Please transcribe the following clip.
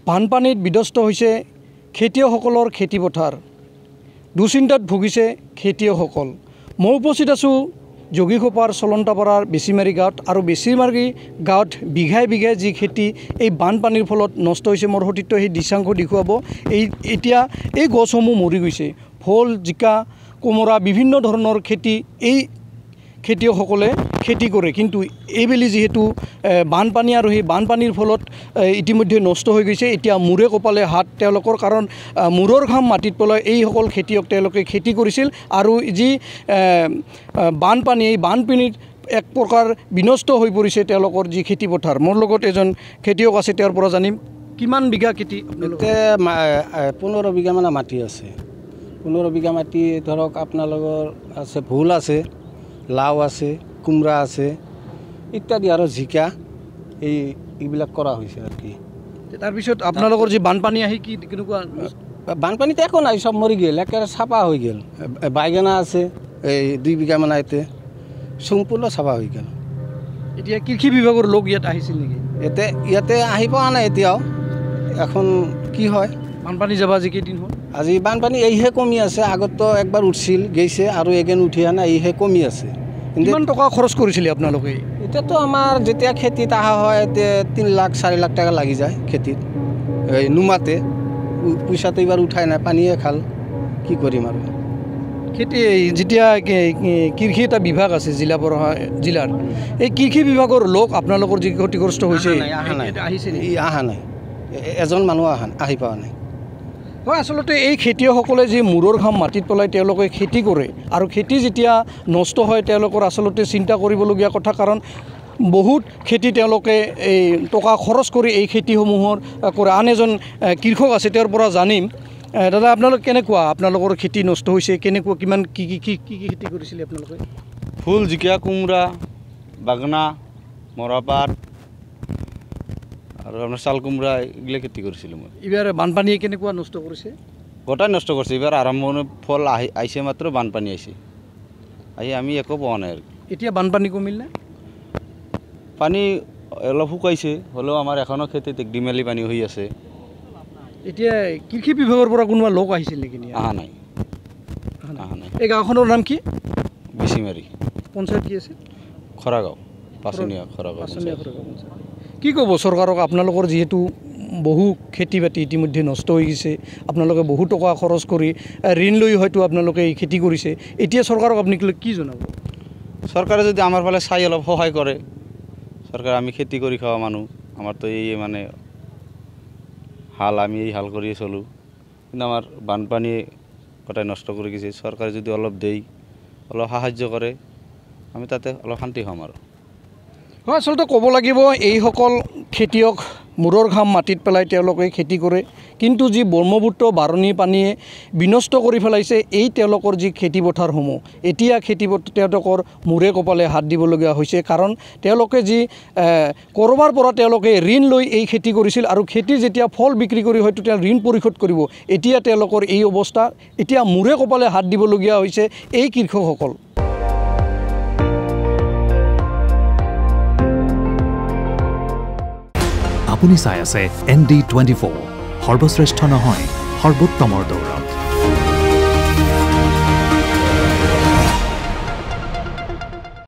বানপানীত বিধ্বস্ত হৈছে খেতিয়কসকলৰ খেতিপথাৰ দুশ্চিন্তাত ভুগিছে খেতিয়কসকল মই উপস্থিত আছোঁ যোগীঘোপাৰ চলন্তাপাৰাৰ বেছিমাৰী গাঁৱত আৰু বেছিমাৰী গাঁৱত বিঘাই বিঘাই যি খেতি এই বানপানীৰ ফলত নষ্ট হৈছে মোৰ সতীৰ্থ সেই দৃশ্যাংশ দেখুৱাব এতিয়া এই গছসমূহ মৰি গৈছে ভোল জিকা কোমোৰা বিভিন্ন ধৰণৰ খেতি এই খেতিয়কসকলে খেতি কৰে কিন্তু এইবেলি যেহেতু বানপানী আৰু সেই বানপানীৰ ফলত ইতিমধ্যে নষ্ট হৈ গৈছে এতিয়া মূৰে কপালে হাত তেওঁলোকৰ কাৰণ মূৰৰ ঘাম মাটিত পেলাই এইসকল খেতিয়ক তেওঁলোকে খেতি কৰিছিল আৰু যি বানপানী এই বানপানীত এক প্ৰকাৰ বিনষ্ট হৈ পৰিছে তেওঁলোকৰ যি খেতিপথাৰ মোৰ লগত এজন খেতিয়ক আছে তেওঁৰ পৰা জানিম কিমান বিঘা খেতি এতিয়া 15 বিঘামান মাটি আছে 15 বিঘা মাটি ধৰক আপোনালোকৰ আছে ভোল আছে লাও আছে কুমৰা আছে ইত্যাদি আৰু জিকা এইবিলাক কৰা হৈছে আৰু কি তাৰপিছত আপোনালোকৰ যি বানপানী আহি কি কেনেকুৱা বানপানীতে একো নাই চব মৰি গ'ল একেবাৰে চাফা হৈ গ'ল বাইগেনা আছে এই 2 বিঘামান আইতে সম্পূৰ্ণ চাফা হৈ গ'ল এতিয়া কৃষি বিভাগৰ লোক ইয়াত আহিছিল নেকি ইয়াতে আহি পোৱা নাই এতিয়াও এখন কি হয় বানপানী যাবা আজি কেইদিন হ'ল আজি বানপানী এইহে কমি আছে আগতো একবাৰ উঠিছিল গৈছে আৰু এগেন উঠি আনা এইহে কমি আছে কিমান টকা খৰচ কৰিছিলে আপোনালোকে এতিয়াতো আমাৰ যেতিয়া খেতিত অহা হয় এতিয়া 3 লাখ 4 লাখ টাকা লাগি যায় খেতিত এই নুমাতে পইচাটো এইবাৰ উঠাই নাই পানীয়ে খাল কি কৰিম আৰু খেতি যেতিয়া কৃষি এটা বিভাগ আছে জিলাৰ এই কৃষি বিভাগৰ লোক আপোনালোকৰ যি ক্ষতিগ্ৰস্ত হৈছে আহিছে অহা নাই এজন মানুহ আহি পোৱা নাই হয় আচলতে এই খেতিয়কসকলে যি মূৰৰ ঘাম মাটিত পেলাই তেওঁলোকে খেতি কৰে আৰু খেতি যেতিয়া নষ্ট হয় তেওঁলোকৰ আচলতে চিন্তা কৰিবলগীয়া কথা কাৰণ বহুত খেতি তেওঁলোকে এই টকা খৰচ কৰি এই খেতিসমূহৰ কৰে আন এজন কৃষক আছে তেওঁৰ পৰা জানিম দাদা আপোনালোক কেনেকুৱা আপোনালোকৰ খেতি নষ্ট হৈছে কেনেকুৱা কিমান কি খেতি কৰিছিলে আপোনালোকে ফুল জিকা কোমৰা বাগনা মৰাপাত আৰু আপোনাৰ চাল কোমৰা এইবিলাক খেতি কৰিছিলোঁ মই এইবাৰ বানপানীয়ে কেনেকুৱা নষ্ট কৰিছে গোটাই নষ্ট কৰিছে এইবাৰ আৰম্ভণি ফল আহিছে মাত্ৰ বানপানী আহিছে আহি আমি একো পোৱা নাই আৰু এতিয়া বানপানী কমিল নে পানী অলপ শুকাইছে হ'লেও আমাৰ এখনো খেতিত ডিমেলি পানী হৈ আছে এতিয়া কৃষি বিভাগৰ পৰা কোনোবা লোক আহিছিল নেকি অহা নাই এই গাঁওখনৰ নাম কি বেছিমাৰী পঞ্চায়ত কি আছে খৰাগাঁও পাচনীয়া খৰাগাঁও কি ক'ব চৰকাৰক আপোনালোকৰ যিহেতু বহু খেতি বাতি ইতিমধ্যে নষ্ট হৈ গৈছে আপোনালোকে বহু টকা খৰচ কৰি ঋণ লৈ হয়তো আপোনালোকে এই খেতি কৰিছে এতিয়া চৰকাৰক আপুনি কি জনাব চৰকাৰে যদি আমাৰ ফালে চাই অলপ সহায় কৰে চৰকাৰে আমি খেতি কৰি খোৱা মানুহ আমাৰতো এই মানে হাল আমি এই হাল কৰিয়ে চলোঁ কিন্তু আমাৰ বানপানীয়ে গোটাই নষ্ট কৰি গৈছে চৰকাৰে যদি অলপ দেই অলপ সাহায্য কৰে আমি তাতে অলপ শান্তি হ'ম আৰু হয় আচলতে ক'ব লাগিব এইসকল খেতিয়ক মূৰৰ ঘাম মাটিত পেলাই তেওঁলোকে খেতি কৰে কিন্তু যি ব্ৰহ্মপুত্ৰ বাৰণী পানীয়ে বিনষ্ট কৰি পেলাইছে এই তেওঁলোকৰ যি খেতিপথাৰসমূহ এতিয়া তেওঁলোকৰ মূৰে কপালে হাত দিবলগীয়া হৈছে কাৰণ তেওঁলোকে যি ক'ৰবাৰ পৰা তেওঁলোকে ঋণ লৈ এই খেতি কৰিছিল আৰু খেতি যেতিয়া ফল বিক্ৰী কৰি হয়তো তেওঁ ঋণ পৰিশোধ কৰিব এতিয়া তেওঁলোকৰ এই অৱস্থা এতিয়া মূৰে কপালে হাত দিবলগীয়া হৈছে এই কৃষকসকল আপুনি চাই আছে ND24 সৰ্বশ্ৰেষ্ঠ নহয় সৰ্বোত্তমৰ দৌৰত